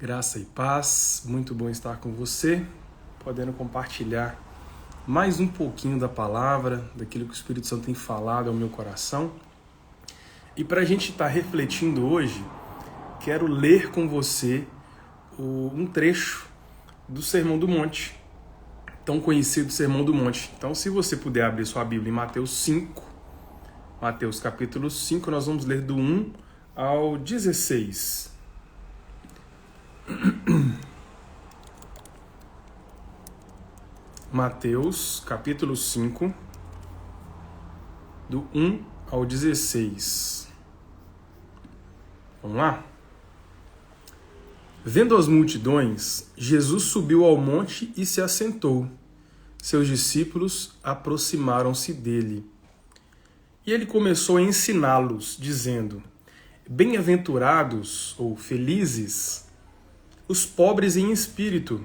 Graça e paz, muito bom estar com você, podendo compartilhar mais um pouquinho da palavra, daquilo que o Espírito Santo tem falado ao meu coração. E para a gente estar refletindo hoje, quero ler com você um trecho do Sermão do Monte, tão conhecido Sermão do Monte. Então, se você puder abrir sua Bíblia em Mateus 5, Mateus capítulo 5, nós vamos ler do 1 ao 16. Mateus, capítulo 5, do 1 ao 16. Vamos lá? Vendo as multidões, Jesus subiu ao monte e se assentou. Seus discípulos aproximaram-se dele. E ele começou a ensiná-los, dizendo: Bem-aventurados ou felizes os pobres em espírito,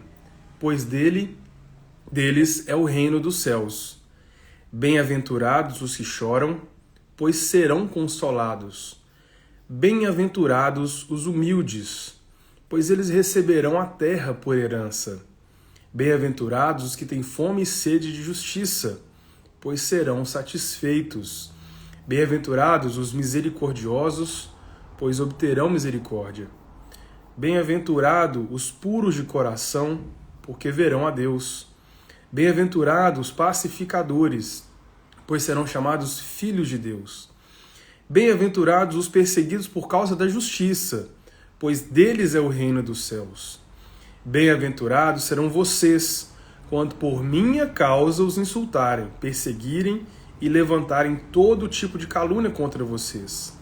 pois deles é o reino dos céus. Bem-aventurados os que choram, pois serão consolados. Bem-aventurados os humildes, pois eles receberão a terra por herança. Bem-aventurados os que têm fome e sede de justiça, pois serão satisfeitos. Bem-aventurados os misericordiosos, pois obterão misericórdia. Bem-aventurados os puros de coração, porque verão a Deus. Bem-aventurados os pacificadores, pois serão chamados filhos de Deus. Bem-aventurados os perseguidos por causa da justiça, pois deles é o reino dos céus. Bem-aventurados serão vocês, quando por minha causa os insultarem, perseguirem e levantarem todo tipo de calúnia contra vocês.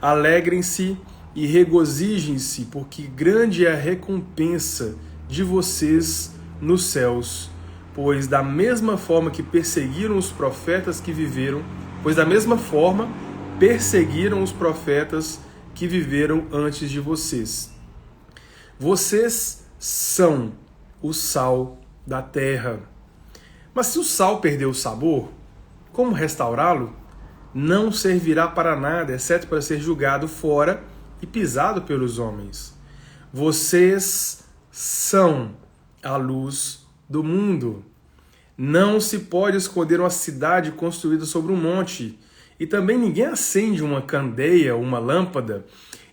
Alegrem-se e regozijem-se, porque grande é a recompensa de vocês nos céus. Pois da mesma forma que perseguiram os profetas que viveram, antes de vocês. Vocês são o sal da terra. Mas se o sal perder o sabor, como restaurá-lo? Não servirá para nada, exceto para ser jogado fora e pisado pelos homens. Vocês são a luz do mundo. Não se pode esconder uma cidade construída sobre um monte, e também ninguém acende uma candeia ou uma lâmpada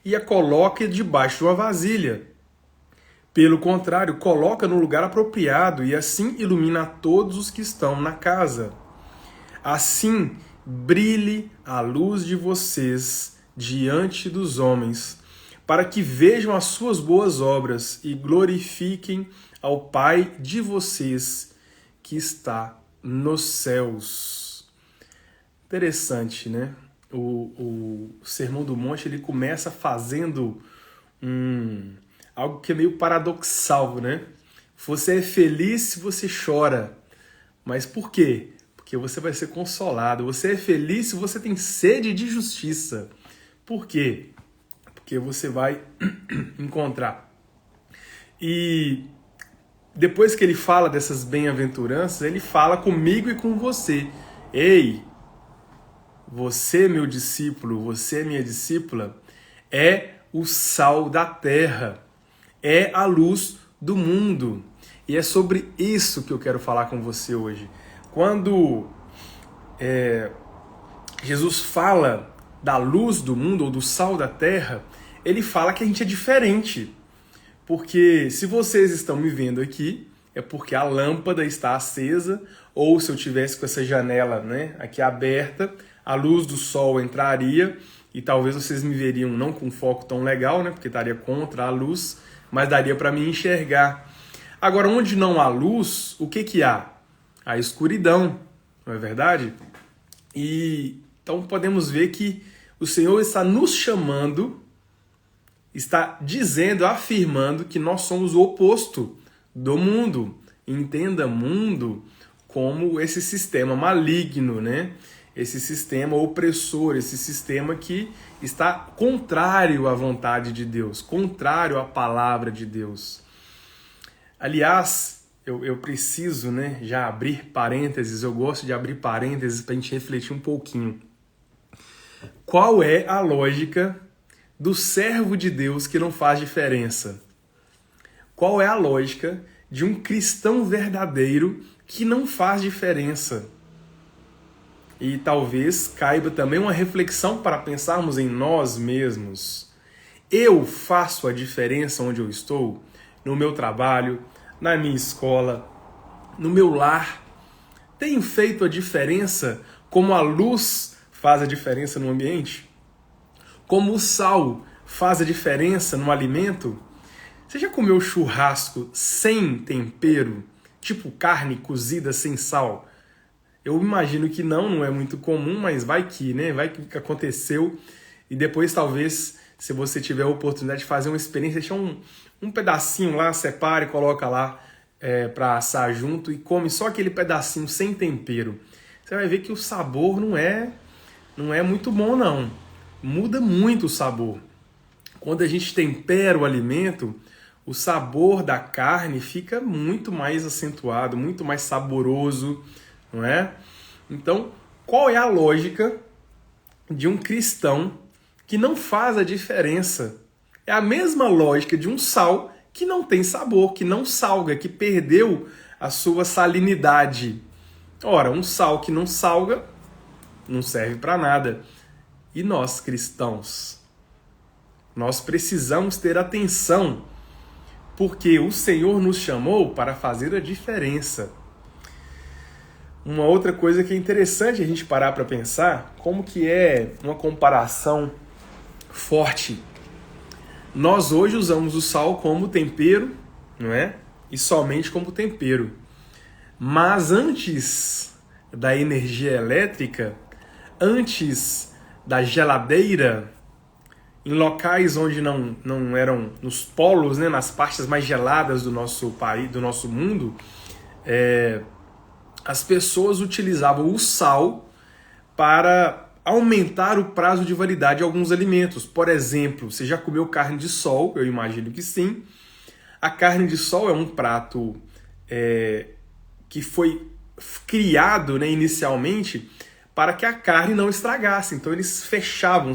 e a coloca debaixo de uma vasilha. Pelo contrário, coloca no lugar apropriado e assim ilumina a todos os que estão na casa. Assim, brilhe a luz de vocês diante dos homens, para que vejam as suas boas obras e glorifiquem ao Pai de vocês que está nos céus. Interessante, né? O Sermão do Monte, ele começa fazendo algo que é meio paradoxal, né? Você é feliz se você chora. Mas por quê? Porque você vai ser consolado. Você é feliz se você tem sede de justiça. Por quê? Porque você vai encontrar. E depois que ele fala dessas bem-aventuranças, ele fala comigo e com você. Ei, você, meu discípulo, você, minha discípula, é o sal da terra, é a luz do mundo. E é sobre isso que eu quero falar com você hoje. Quando Jesus fala da luz do mundo ou do sal da terra, ele fala que a gente é diferente. Porque se vocês estão me vendo aqui, é porque a lâmpada está acesa, ou se eu tivesse com essa janela, né, aqui aberta, a luz do sol entraria e talvez vocês me veriam não com foco tão legal, né, porque estaria contra a luz, mas daria para me enxergar. Agora, onde não há luz, o que há? A escuridão, não é verdade? E então podemos ver que o Senhor está nos chamando, está dizendo, afirmando que nós somos o oposto do mundo. Entenda mundo como esse sistema maligno, né? Esse sistema opressor, esse sistema que está contrário à vontade de Deus, contrário à palavra de Deus. Aliás, eu preciso, né, já abrir parênteses, eu gosto de abrir parênteses para a gente refletir um pouquinho. Qual é a lógica do servo de Deus que não faz diferença? qual é a lógica de um cristão verdadeiro que não faz diferença. E talvez caiba também uma reflexão para pensarmos em nós mesmos. Eu faço a diferença onde eu estou? No meu trabalho, na minha escola, no meu lar? Tenho feito a diferença como a luz faz a diferença no ambiente? Como o sal faz a diferença no alimento? Você já comeu churrasco sem tempero? Tipo carne cozida sem sal? Eu imagino que não é muito comum, mas vai que, né? Vai que aconteceu. E depois, talvez, se você tiver a oportunidade de fazer uma experiência, deixa um pedacinho lá, separe, coloca lá para assar junto e come só aquele pedacinho sem tempero. Você vai ver que o sabor não é muito bom, não. Muda muito o sabor. Quando a gente tempera o alimento, o sabor da carne fica muito mais acentuado, muito mais saboroso, não é? Então, qual é a lógica de um cristão que não faz a diferença? É a mesma lógica de um sal que não tem sabor, que não salga, que perdeu a sua salinidade. Ora, um sal que não salga não serve para nada. E nós, cristãos, nós precisamos ter atenção, porque o Senhor nos chamou para fazer a diferença. Uma outra coisa que é interessante a gente parar para pensar, como que é uma comparação forte. Nós hoje usamos o sal como tempero, não é? E somente como tempero. Mas antes da energia elétrica, antes da geladeira, em locais onde não eram nos polos, né, nas partes mais geladas do nosso país, do nosso mundo, as pessoas utilizavam o sal para aumentar o prazo de validade de alguns alimentos. Por exemplo, você já comeu carne de sol? Eu imagino que sim. A carne de sol é um prato que foi criado, né, inicialmente para que a carne não estragasse. Então eles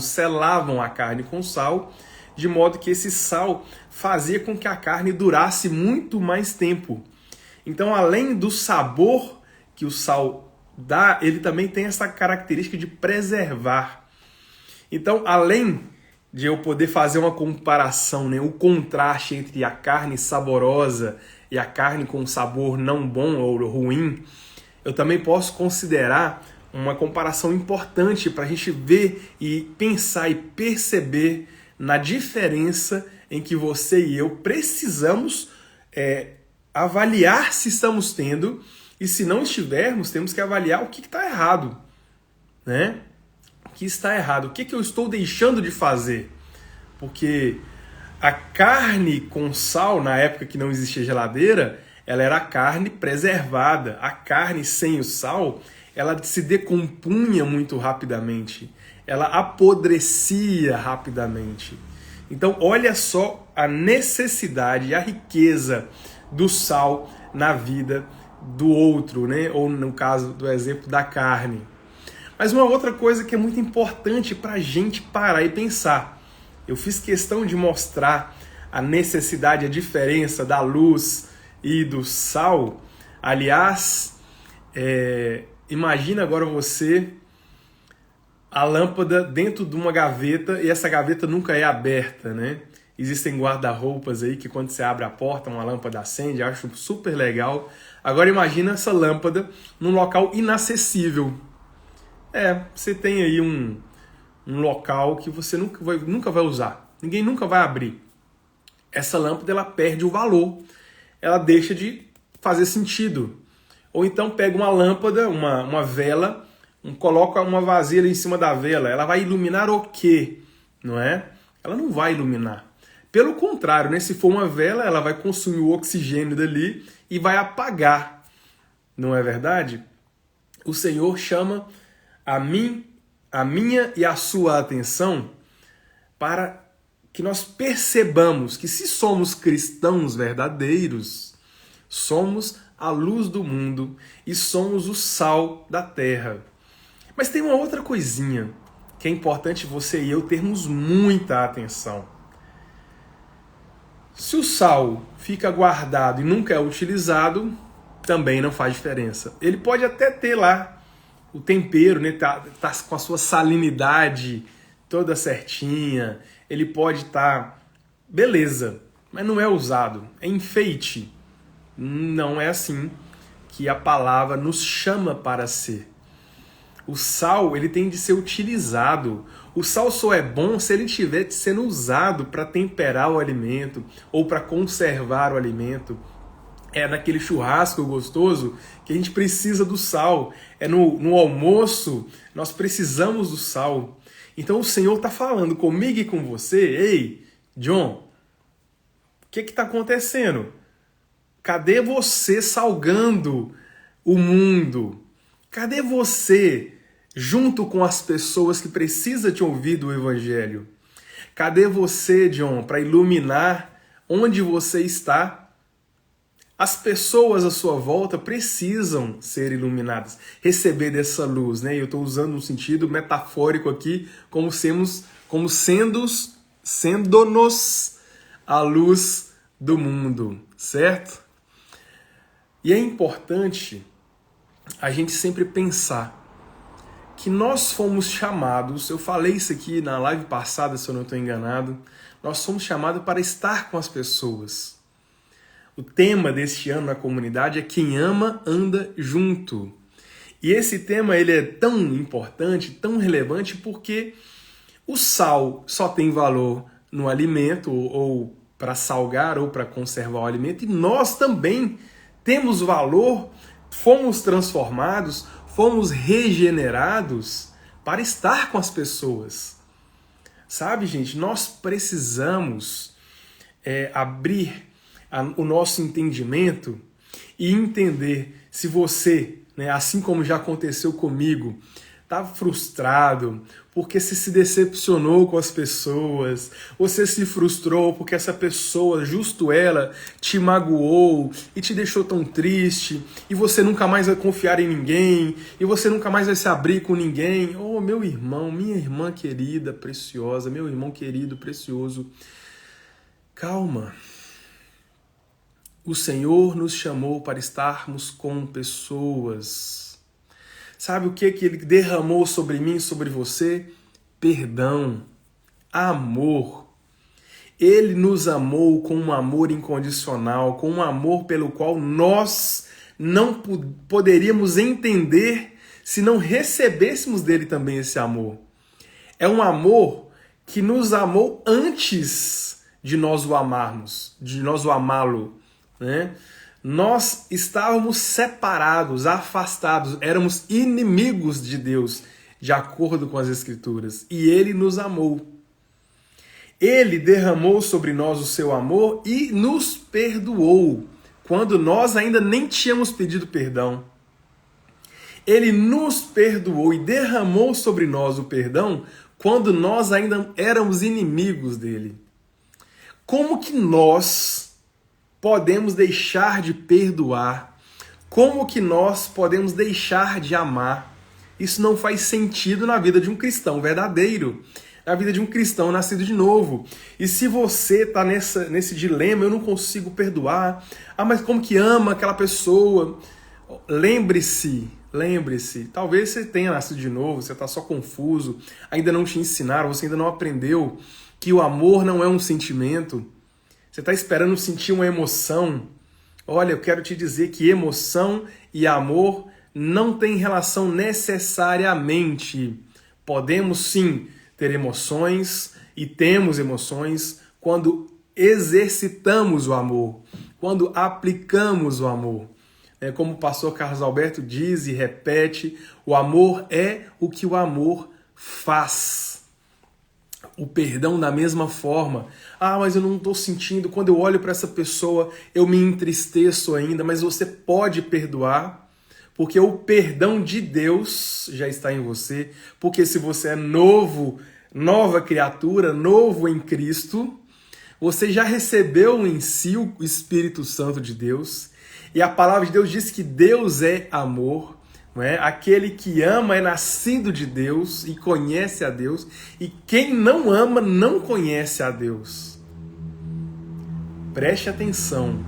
selavam a carne com sal, de modo que esse sal fazia com que a carne durasse muito mais tempo. Então, além do sabor que o sal dá, ele também tem essa característica de preservar. Então, além de eu poder fazer uma comparação, né, o contraste entre a carne saborosa e a carne com sabor não bom ou ruim, eu também posso considerar uma comparação importante para a gente ver e pensar e perceber na diferença em que você e eu precisamos avaliar se estamos tendo, e se não estivermos, temos que avaliar o que está errado, né? O que está errado, o que eu estou deixando de fazer. Porque a carne com sal, na época que não existia geladeira, ela era a carne preservada. A carne sem o sal, ela se decompunha muito rapidamente. Ela apodrecia rapidamente. Então, olha só a necessidade e a riqueza do sal na vida do outro, né? Ou no caso do exemplo da carne. Mas uma outra coisa que é muito importante para a gente parar e pensar. Eu fiz questão de mostrar a necessidade, a diferença da luz e do sal. Aliás, imagina agora você a lâmpada dentro de uma gaveta e essa gaveta nunca é aberta, né? Existem guarda-roupas aí que quando você abre a porta, uma lâmpada acende, eu acho super legal. Agora imagina essa lâmpada num local inacessível. Você tem aí um local que você nunca vai usar. Ninguém nunca vai abrir. Essa lâmpada ela perde o valor. Ela deixa de fazer sentido. Ou então pega uma lâmpada, uma vela, coloca uma vasilha em cima da vela. Ela vai iluminar o quê? Não é? Ela não vai iluminar. Pelo contrário, né? Se for uma vela, ela vai consumir o oxigênio dali e vai apagar. Não é verdade? O Senhor chama a minha e a sua atenção para que nós percebamos que se somos cristãos verdadeiros, somos a luz do mundo e somos o sal da terra. Mas tem uma outra coisinha que é importante você e eu termos muita atenção. Se o sal fica guardado e nunca é utilizado, também não faz diferença. Ele pode até ter lá o tempero, né? Tá com a sua salinidade toda certinha, ele pode estar, beleza, mas não é usado, é enfeite. Não é assim que a palavra nos chama para ser. O sal, ele tem de ser utilizado. O sal só é bom se ele estiver sendo usado para temperar o alimento ou para conservar o alimento. É naquele churrasco gostoso que a gente precisa do sal. É no almoço, nós precisamos do sal. Então o Senhor está falando comigo e com você. Ei, John, o que está acontecendo? Cadê você salgando o mundo? Cadê você junto com as pessoas que precisam te ouvir do Evangelho? Cadê você, John, para iluminar onde você está? As pessoas à sua volta precisam ser iluminadas, receber dessa luz, né? Eu estou usando um sentido metafórico aqui, como sendo-nos a luz do mundo, certo? E é importante a gente sempre pensar que nós fomos chamados, eu falei isso aqui na live passada, se eu não estou enganado, nós fomos chamados para estar com as pessoas. O tema deste ano na comunidade é quem ama, anda junto. E esse tema ele é tão importante, tão relevante, porque o sal só tem valor no alimento, ou para salgar, ou para conservar o alimento, e nós também temos valor, fomos transformados, fomos regenerados para estar com as pessoas. Sabe, gente, nós precisamos abrir o nosso entendimento e entender se você, né, assim como já aconteceu comigo, está frustrado porque você se decepcionou com as pessoas, você se frustrou porque essa pessoa, justo ela, te magoou e te deixou tão triste, e você nunca mais vai confiar em ninguém, e você nunca mais vai se abrir com ninguém. Oh, meu irmão, minha irmã querida, preciosa, meu irmão querido, precioso, calma. O Senhor nos chamou para estarmos com pessoas. Sabe o que Ele derramou sobre mim e sobre você? Perdão, amor. Ele nos amou com um amor incondicional, com um amor pelo qual nós não poderíamos entender se não recebêssemos dele também esse amor. É um amor que nos amou antes de nós o amarmos, de nós o amá-lo. Né? Nós estávamos separados, afastados, éramos inimigos de Deus, de acordo com as Escrituras, e Ele nos amou. Ele derramou sobre nós o seu amor e nos perdoou, quando nós ainda nem tínhamos pedido perdão. Ele nos perdoou e derramou sobre nós o perdão quando nós ainda éramos inimigos dele. Como que nós podemos deixar de perdoar? Como que nós podemos deixar de amar? Isso não faz sentido na vida de um cristão verdadeiro, na vida de um cristão nascido de novo. E se você está nesse dilema, eu não consigo perdoar, mas como que ama aquela pessoa? Lembre-se, talvez você tenha nascido de novo, você está só confuso, ainda não te ensinaram, você ainda não aprendeu que o amor não é um sentimento. Você está esperando sentir uma emoção. Olha, eu quero te dizer que emoção e amor não têm relação necessariamente. Podemos sim ter emoções e temos emoções quando exercitamos o amor, quando aplicamos o amor. Como o pastor Carlos Alberto diz e repete, o amor é o que o amor faz. O perdão da mesma forma. Mas eu não estou sentindo, quando eu olho para essa pessoa, eu me entristeço ainda, mas você pode perdoar, porque o perdão de Deus já está em você, porque se você é nova criatura, novo em Cristo, você já recebeu em si o Espírito Santo de Deus, e a palavra de Deus diz que Deus é amor. Não é? Aquele que ama é nascido de Deus e conhece a Deus, e quem não ama não conhece a Deus. Preste atenção.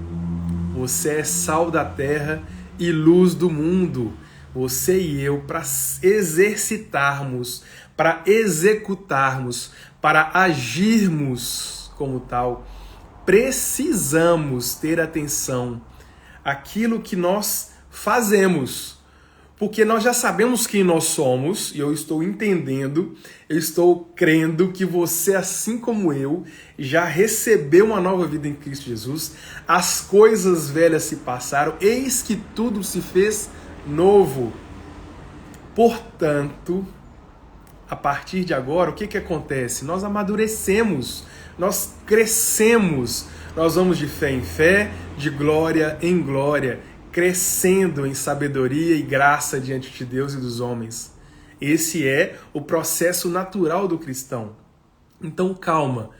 Você é sal da terra e luz do mundo. Você e eu, para exercitarmos, para executarmos, para agirmos como tal, precisamos ter atenção àquilo que nós fazemos. Porque nós já sabemos quem nós somos, e eu estou entendendo, eu estou crendo que você, assim como eu, já recebeu uma nova vida em Cristo Jesus. As coisas velhas se passaram, eis que tudo se fez novo. Portanto, a partir de agora, o que acontece? Nós amadurecemos, nós crescemos, nós vamos de fé em fé, de glória em glória, crescendo em sabedoria e graça diante de Deus e dos homens. Esse é o processo natural do cristão. Então calma,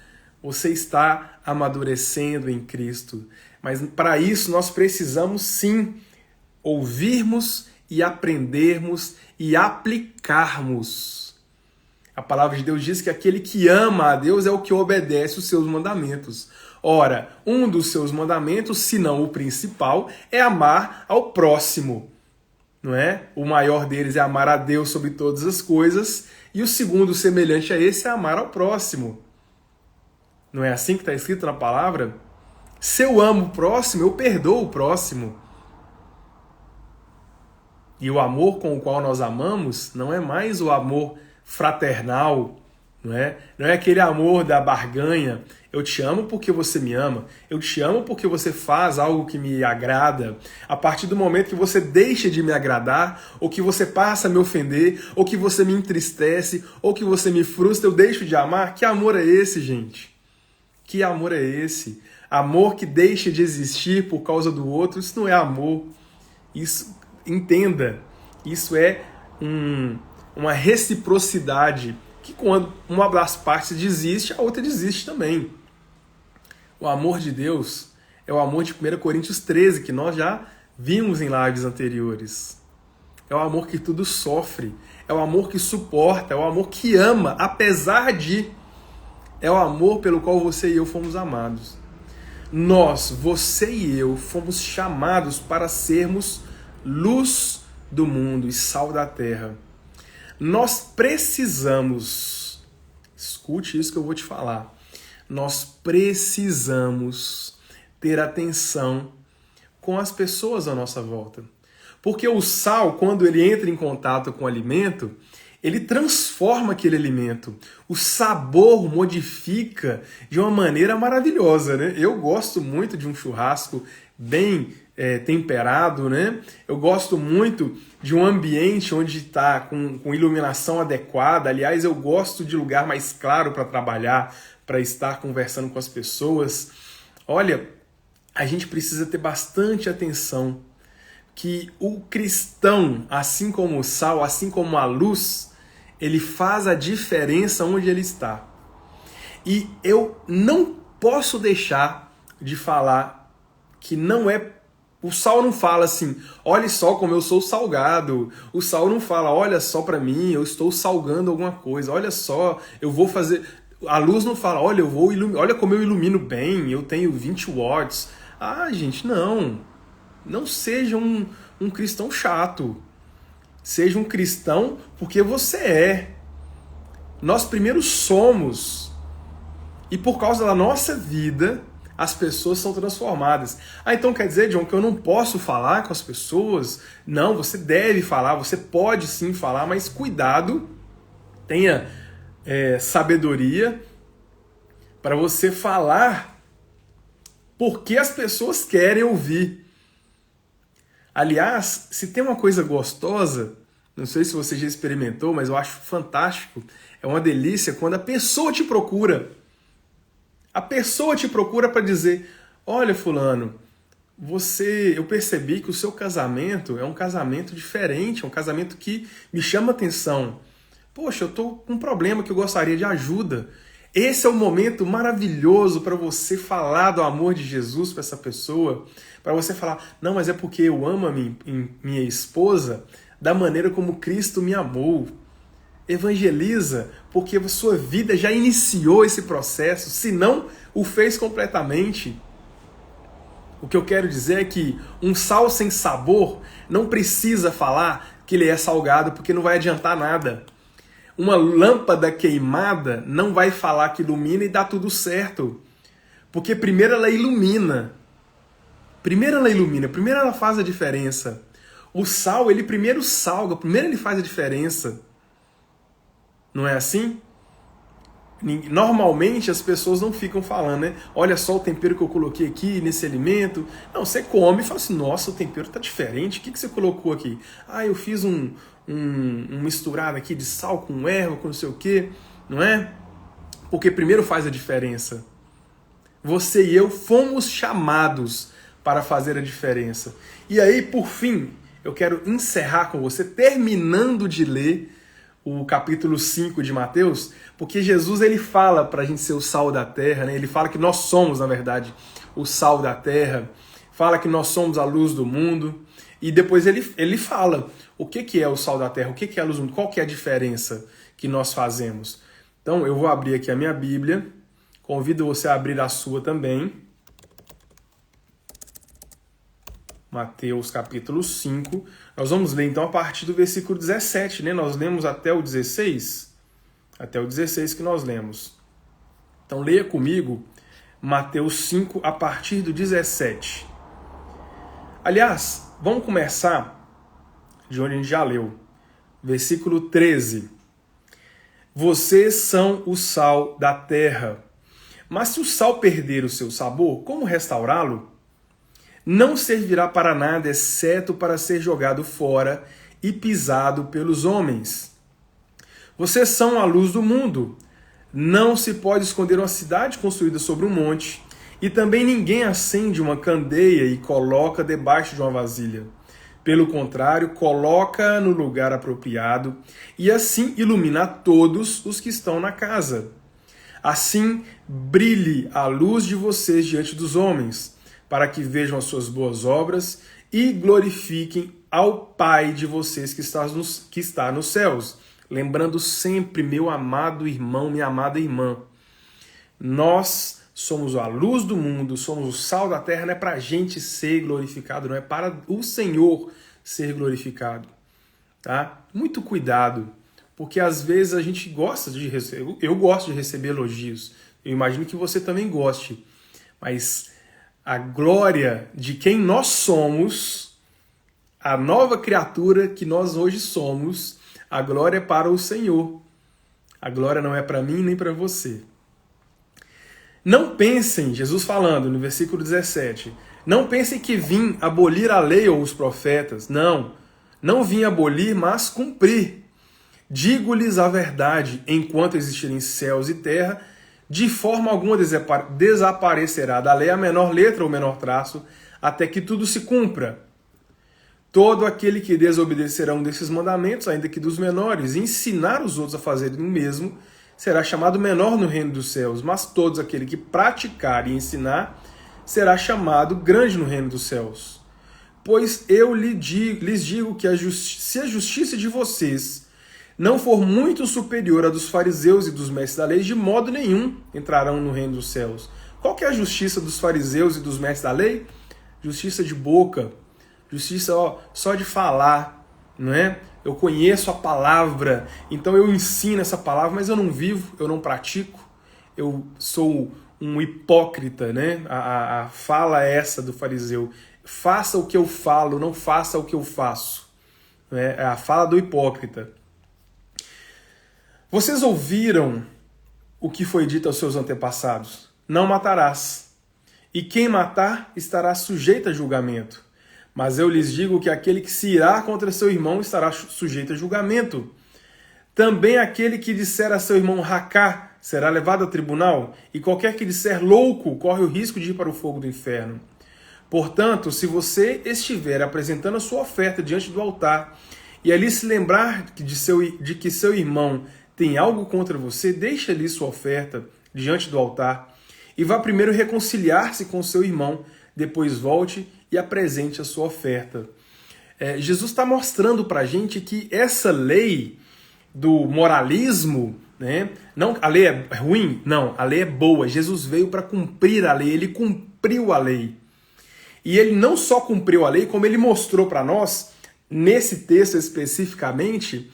você está amadurecendo em Cristo, mas para isso nós precisamos sim ouvirmos e aprendermos e aplicarmos. A palavra de Deus diz que aquele que ama a Deus é o que obedece os seus mandamentos. Ora, um dos seus mandamentos, se não o principal, é amar ao próximo. Não é? O maior deles é amar a Deus sobre todas as coisas, e o segundo, semelhante a esse, é amar ao próximo. Não é assim que está escrito na palavra? Se eu amo o próximo, eu perdoo o próximo. E o amor com o qual nós amamos não é mais o amor fraternal, não é? Não é aquele amor da barganha. Eu te amo porque você me ama. Eu te amo porque você faz algo que me agrada. A partir do momento que você deixa de me agradar, ou que você passa a me ofender, ou que você me entristece, ou que você me frustra, eu deixo de amar. Que amor é esse, gente? Que amor é esse? Amor que deixa de existir por causa do outro, isso não é amor. Isso, entenda, isso é uma reciprocidade que quando uma das partes desiste, a outra desiste também. O amor de Deus é o amor de 1 Coríntios 13, que nós já vimos em lives anteriores. É o amor que tudo sofre, é o amor que suporta, é o amor que ama, apesar de. É o amor pelo qual você e eu fomos amados. Nós, você e eu, fomos chamados para sermos luz do mundo e sal da terra. Nós precisamos, escute isso que eu vou te falar, nós precisamos ter atenção com as pessoas à nossa volta. Porque o sal, quando ele entra em contato com o alimento, ele transforma aquele alimento. O sabor modifica de uma maneira maravilhosa, né? Eu gosto muito de um churrasco bem temperado, né? Eu gosto muito de um ambiente onde está com iluminação adequada. Aliás, eu gosto de lugar mais claro para trabalhar, para estar conversando com as pessoas. Olha, a gente precisa ter bastante atenção que o cristão, assim como o sal, assim como a luz, ele faz a diferença onde ele está. E eu não posso deixar de falar que não é. O sal não fala assim, olha só como eu sou salgado. O sal não fala, olha só para mim, eu estou salgando alguma coisa. Olha só, eu vou fazer. A luz não fala, olha, olha como eu ilumino bem, eu tenho 20 watts. Ah, gente, não. Não seja um cristão chato. Seja um cristão porque você é. Nós primeiro somos. E por causa da nossa vida, as pessoas são transformadas. Ah, então quer dizer, John, que eu não posso falar com as pessoas? Não, você deve falar, você pode sim falar, mas cuidado, tenha sabedoria para você falar porque as pessoas querem ouvir. Aliás, se tem uma coisa gostosa, não sei se você já experimentou, mas eu acho fantástico, é uma delícia quando a pessoa te procura. A pessoa te procura para dizer, olha fulano, eu percebi que o seu casamento é um casamento diferente, é um casamento que me chama atenção. Poxa, eu estou com um problema que eu gostaria de ajuda. Esse é o momento maravilhoso para você falar do amor de Jesus para essa pessoa, para você falar, não, mas é porque eu amo a minha esposa da maneira como Cristo me amou. Evangeliza, porque a sua vida já iniciou esse processo, se não o fez completamente. O que eu quero dizer é que um sal sem sabor não precisa falar que ele é salgado, porque não vai adiantar nada. Uma lâmpada queimada não vai falar que ilumina e dá tudo certo. Porque primeiro ela ilumina. Primeiro ela faz a diferença. O sal, ele primeiro salga, primeiro ele faz a diferença. Não é assim? Normalmente as pessoas não ficam falando, né? Olha só o tempero que eu coloquei aqui nesse alimento. Não, você come e fala assim, nossa, o tempero tá diferente. O que você colocou aqui? Ah, eu fiz um misturado aqui de sal com erva, com não sei o quê. Não é? Porque primeiro faz a diferença. Você e eu fomos chamados para fazer a diferença. E aí, por fim, eu quero encerrar com você, terminando de ler o capítulo 5 de Mateus, porque Jesus ele fala para a gente ser o sal da terra, né? Ele fala que nós somos, na verdade, o sal da terra, fala que nós somos a luz do mundo, e depois ele fala o que é o sal da terra, o que é a luz do mundo, qual que é a diferença que nós fazemos. Então eu vou abrir aqui a minha Bíblia, convido você a abrir a sua também, Mateus capítulo 5, nós vamos ler então a partir do versículo 17, né? Nós lemos até o 16, até o 16 que nós lemos. Então leia comigo Mateus 5 a partir do 17. Aliás, vamos começar de onde a gente já leu, versículo 13. Vocês são o sal da terra, mas se o sal perder o seu sabor, como restaurá-lo? Não servirá para nada, exceto para ser jogado fora e pisado pelos homens. Vocês são a luz do mundo. Não se pode esconder uma cidade construída sobre um monte, e também ninguém acende uma candeia e coloca debaixo de uma vasilha. Pelo contrário, coloca no lugar apropriado, e assim ilumina todos os que estão na casa. Assim brilhe a luz de vocês diante dos homens, para que vejam as suas boas obras e glorifiquem ao Pai de vocês que está nos céus. Lembrando sempre, meu amado irmão, minha amada irmã, nós somos a luz do mundo, somos o sal da terra, não é para a gente ser glorificado, não é para o Senhor ser glorificado. Tá? Muito cuidado, porque às vezes a gente gosta de receber, eu gosto de receber elogios, eu imagino que você também goste, mas a glória de quem nós somos, a nova criatura que nós hoje somos, a glória é para o Senhor. A glória não é para mim nem para você. Não pensem, Jesus falando no versículo 17, não pensem que vim abolir a lei ou os profetas. Não, não vim abolir, mas cumprir. Digo-lhes a verdade, enquanto existirem céus e terra, de forma alguma desaparecerá da lei a menor letra ou menor traço, até que tudo se cumpra. Todo aquele que desobedecerá um desses mandamentos, ainda que dos menores, e ensinar os outros a fazerem o mesmo, será chamado menor no reino dos céus, mas todo aquele que praticar e ensinar será chamado grande no reino dos céus. Pois eu lhes digo que se a justiça de vocês não for muito superior à dos fariseus e dos mestres da lei, de modo nenhum entrarão no reino dos céus. Qual que é a justiça dos fariseus e dos mestres da lei? Justiça de boca, justiça só de falar, não é? Eu conheço a palavra, então eu ensino essa palavra, mas eu não vivo, eu não pratico, eu sou um hipócrita, né? A fala é essa do fariseu. Faça o que eu falo, não faça o que eu faço. É a fala do hipócrita. Vocês ouviram o que foi dito aos seus antepassados? Não matarás. E quem matar estará sujeito a julgamento. Mas eu lhes digo que aquele que se irá contra seu irmão estará sujeito a julgamento. Também aquele que disser a seu irmão racá será levado a tribunal, e qualquer que disser louco corre o risco de ir para o fogo do inferno. Portanto, se você estiver apresentando a sua oferta diante do altar, e ali se lembrar de que seu irmão tem algo contra você, deixe ali sua oferta diante do altar e vá primeiro reconciliar-se com seu irmão, depois volte e apresente a sua oferta. Jesus está mostrando para a gente que essa lei do moralismo, né? Não, a lei é ruim? Não, a lei é boa. Jesus veio para cumprir a lei, ele cumpriu a lei. E ele não só cumpriu a lei, como ele mostrou para nós, nesse texto especificamente,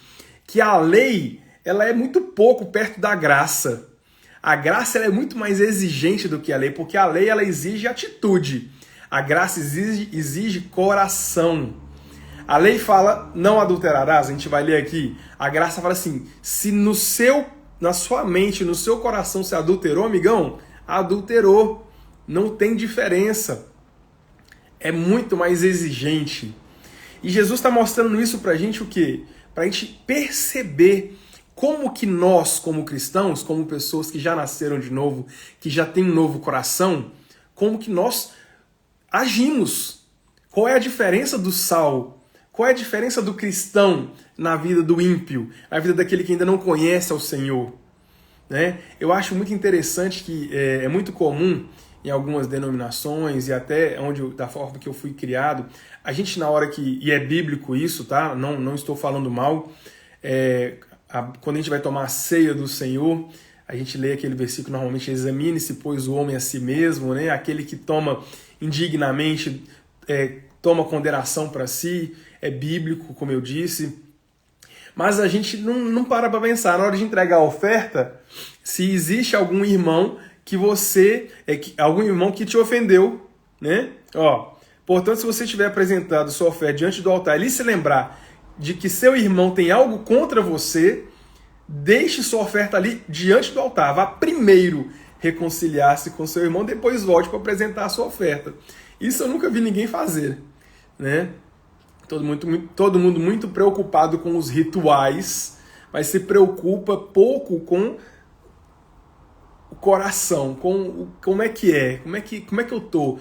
que a lei ela é muito pouco perto da graça. A graça ela é muito mais exigente do que a lei, porque a lei ela exige atitude. A graça exige coração. A lei fala, não adulterarás, a gente vai ler aqui. A graça fala assim, se na sua mente, no seu coração se adulterou, amigão, adulterou. Não tem diferença. É muito mais exigente. E Jesus está mostrando isso pra gente o quê? Pra gente perceber como que nós, como cristãos, como pessoas que já nasceram de novo, que já têm um novo coração, como que nós agimos. Qual é a diferença do sal? Qual é a diferença do cristão na vida do ímpio, na vida daquele que ainda não conhece ao Senhor? Né? Eu acho muito interessante que é muito comum em algumas denominações e até da forma que eu fui criado, a gente na hora que, e é bíblico isso, tá? Não estou falando mal, quando a gente vai tomar a ceia do Senhor, a gente lê aquele versículo normalmente, examine-se, pois, o homem a si mesmo, né? Aquele que toma indignamente, toma condenação para si, é bíblico, como eu disse. Mas a gente não para pensar, na hora de entregar a oferta, se existe algum irmão que algum irmão que te ofendeu, né? Portanto, se você tiver apresentado sua oferta diante do altar e se lembrar de que seu irmão tem algo contra você, deixe sua oferta ali diante do altar. Vá primeiro reconciliar-se com seu irmão, depois volte para apresentar a sua oferta. Isso eu nunca vi ninguém fazer, né? Todo mundo muito preocupado com os rituais, mas se preocupa pouco com o coração, com como é que eu tô.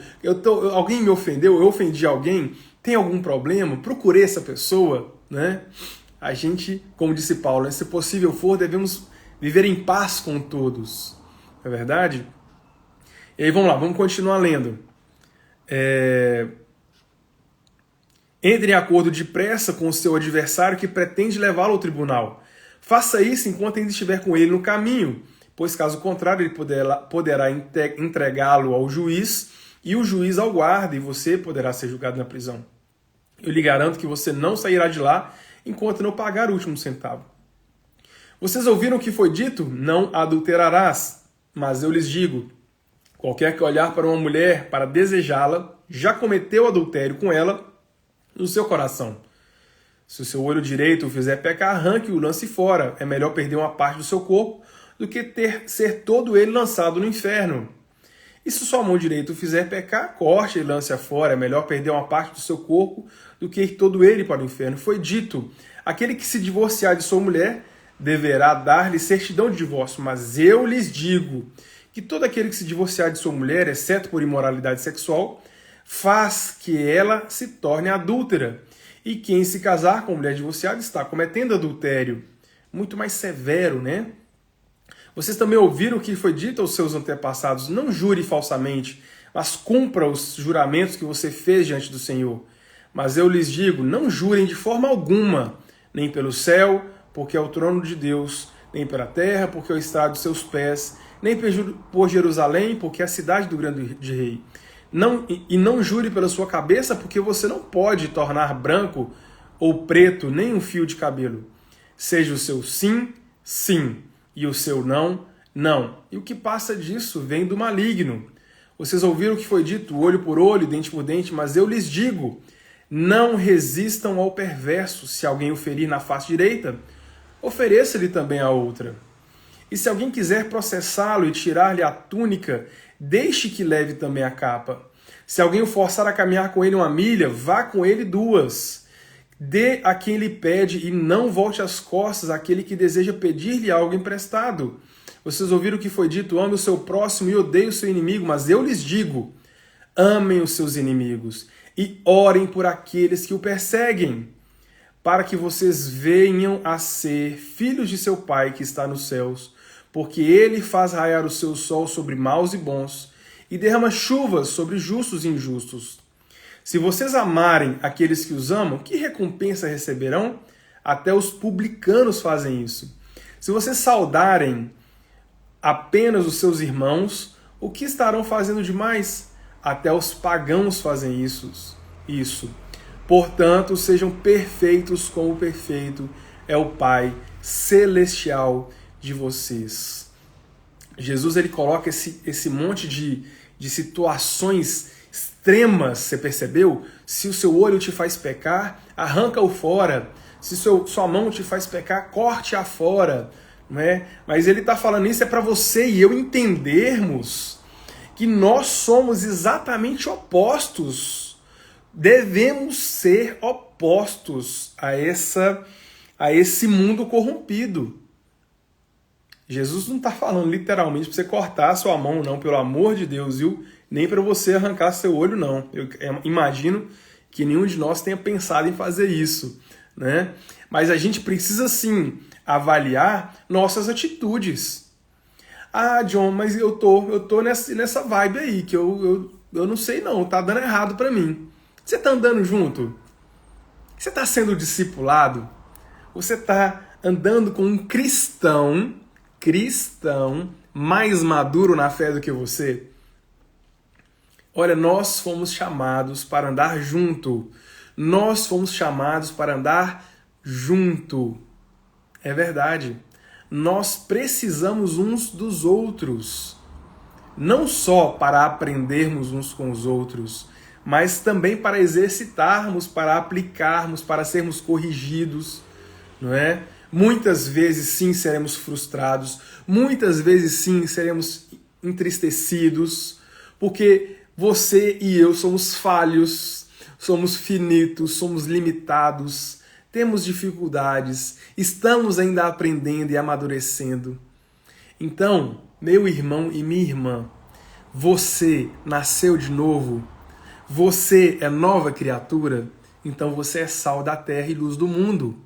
Alguém me ofendeu, eu ofendi alguém, tem algum problema? Procurei essa pessoa, né? A gente, como disse Paulo, se possível for, devemos viver em paz com todos. Não é verdade? E aí vamos lá, vamos continuar lendo. Entre em acordo depressa com o seu adversário que pretende levá-lo ao tribunal. Faça isso enquanto ainda estiver com ele no caminho, pois caso contrário ele poderá entregá-lo ao juiz e o juiz ao guarda e você poderá ser julgado na prisão. Eu lhe garanto que você não sairá de lá enquanto não pagar o último centavo. Vocês ouviram o que foi dito? Não adulterarás. Mas eu lhes digo, qualquer que olhar para uma mulher para desejá-la, já cometeu adultério com ela no seu coração. Se o seu olho direito o fizer pecar, arranque e o lance fora. É melhor perder uma parte do seu corpo do que ser todo ele lançado no inferno. E se sua mão direita o fizer pecar, corte e lance-a fora. É melhor perder uma parte do seu corpo do que ir todo ele para o inferno. Foi dito, aquele que se divorciar de sua mulher deverá dar-lhe certidão de divórcio. Mas eu lhes digo que todo aquele que se divorciar de sua mulher, exceto por imoralidade sexual, faz que ela se torne adúltera. E quem se casar com mulher divorciada está cometendo adultério. Muito mais severo, né? Vocês também ouviram o que foi dito aos seus antepassados, não jure falsamente, mas cumpra os juramentos que você fez diante do Senhor. Mas eu lhes digo, não jurem de forma alguma, nem pelo céu, porque é o trono de Deus, nem pela terra, porque é o estrado dos seus pés, nem por Jerusalém, porque é a cidade do grande rei. Não jure pela sua cabeça, porque você não pode tornar branco ou preto nem um fio de cabelo. Seja o seu sim, sim, e o seu não, não. E o que passa disso vem do maligno. Vocês ouviram o que foi dito, olho por olho, dente por dente, mas eu lhes digo, não resistam ao perverso. Se alguém o ferir na face direita, ofereça-lhe também a outra. E se alguém quiser processá-lo e tirar-lhe a túnica, deixe que leve também a capa. Se alguém o forçar a caminhar com ele 1 milha, vá com ele 2. Dê a quem lhe pede e não volte as costas àquele que deseja pedir-lhe algo emprestado. Vocês ouviram o que foi dito, ame o seu próximo e odeie o seu inimigo, mas eu lhes digo, amem os seus inimigos e orem por aqueles que o perseguem, para que vocês venham a ser filhos de seu Pai que está nos céus, porque ele faz raiar o seu sol sobre maus e bons e derrama chuvas sobre justos e injustos. Se vocês amarem aqueles que os amam, que recompensa receberão? Até os publicanos fazem isso. Se vocês saudarem apenas os seus irmãos, o que estarão fazendo demais? Até os pagãos fazem isso. Portanto, sejam perfeitos como perfeito é o Pai celestial de vocês. Jesus ele coloca esse monte de situações extremas, você percebeu? Se o seu olho te faz pecar, arranca-o fora. Se sua mão te faz pecar, corte-a fora. Não é? Mas ele está falando isso para você e eu entendermos que nós somos exatamente opostos. Devemos ser opostos a esse mundo corrompido. Jesus não está falando literalmente para você cortar a sua mão, não, pelo amor de Deus, viu? Nem para você arrancar seu olho, não. Eu imagino que nenhum de nós tenha pensado em fazer isso, né? Mas a gente precisa, sim, avaliar nossas atitudes. Ah, John, mas eu tô nessa vibe aí, que eu não sei não, tá dando errado para mim. Você tá andando junto? Você tá sendo discipulado? Você tá andando com um cristão mais maduro na fé do que você? Olha, nós fomos chamados para andar junto. Nós fomos chamados para andar junto. É verdade. Nós precisamos uns dos outros. Não só para aprendermos uns com os outros, mas também para exercitarmos, para aplicarmos, para sermos corrigidos, não é? Muitas vezes sim seremos frustrados, muitas vezes sim seremos entristecidos, porque você e eu somos falhos, somos finitos, somos limitados, temos dificuldades, estamos ainda aprendendo e amadurecendo. Então, meu irmão e minha irmã, você nasceu de novo, você é nova criatura, então você é sal da terra e luz do mundo.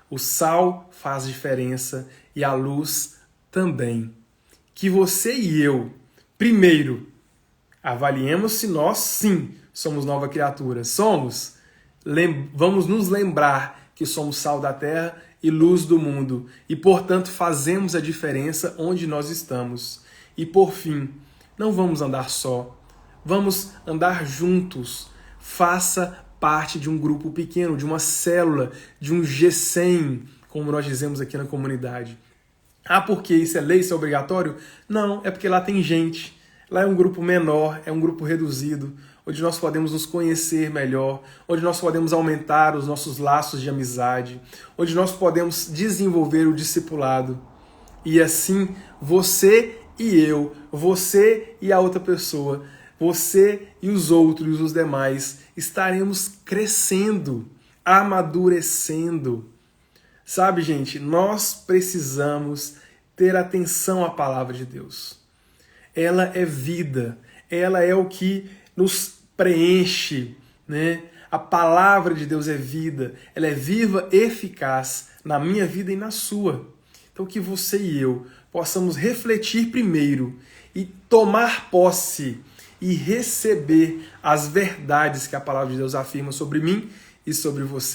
O sal faz diferença e a luz também. Que você e eu, primeiro, avaliemos se nós, sim, somos nova criatura. Somos? Vamos nos lembrar que somos sal da terra e luz do mundo. E, portanto, fazemos a diferença onde nós estamos. E, por fim, não vamos andar só. Vamos andar juntos. Faça parte de um grupo pequeno, de uma célula, de um G100, como nós dizemos aqui na comunidade. Ah, porque isso é lei, isso é obrigatório? Não, é porque lá tem gente. Lá é um grupo menor, é um grupo reduzido, onde nós podemos nos conhecer melhor, onde nós podemos aumentar os nossos laços de amizade, onde nós podemos desenvolver o discipulado. E assim, você e eu, você e a outra pessoa, você e os outros, os demais, estaremos crescendo, amadurecendo. Sabe, gente, nós precisamos ter atenção à palavra de Deus. Ela é vida, ela é o que nos preenche, né? A palavra de Deus é vida, ela é viva e eficaz na minha vida e na sua. Então que você e eu possamos refletir primeiro e tomar posse e receber as verdades que a palavra de Deus afirma sobre mim e sobre você.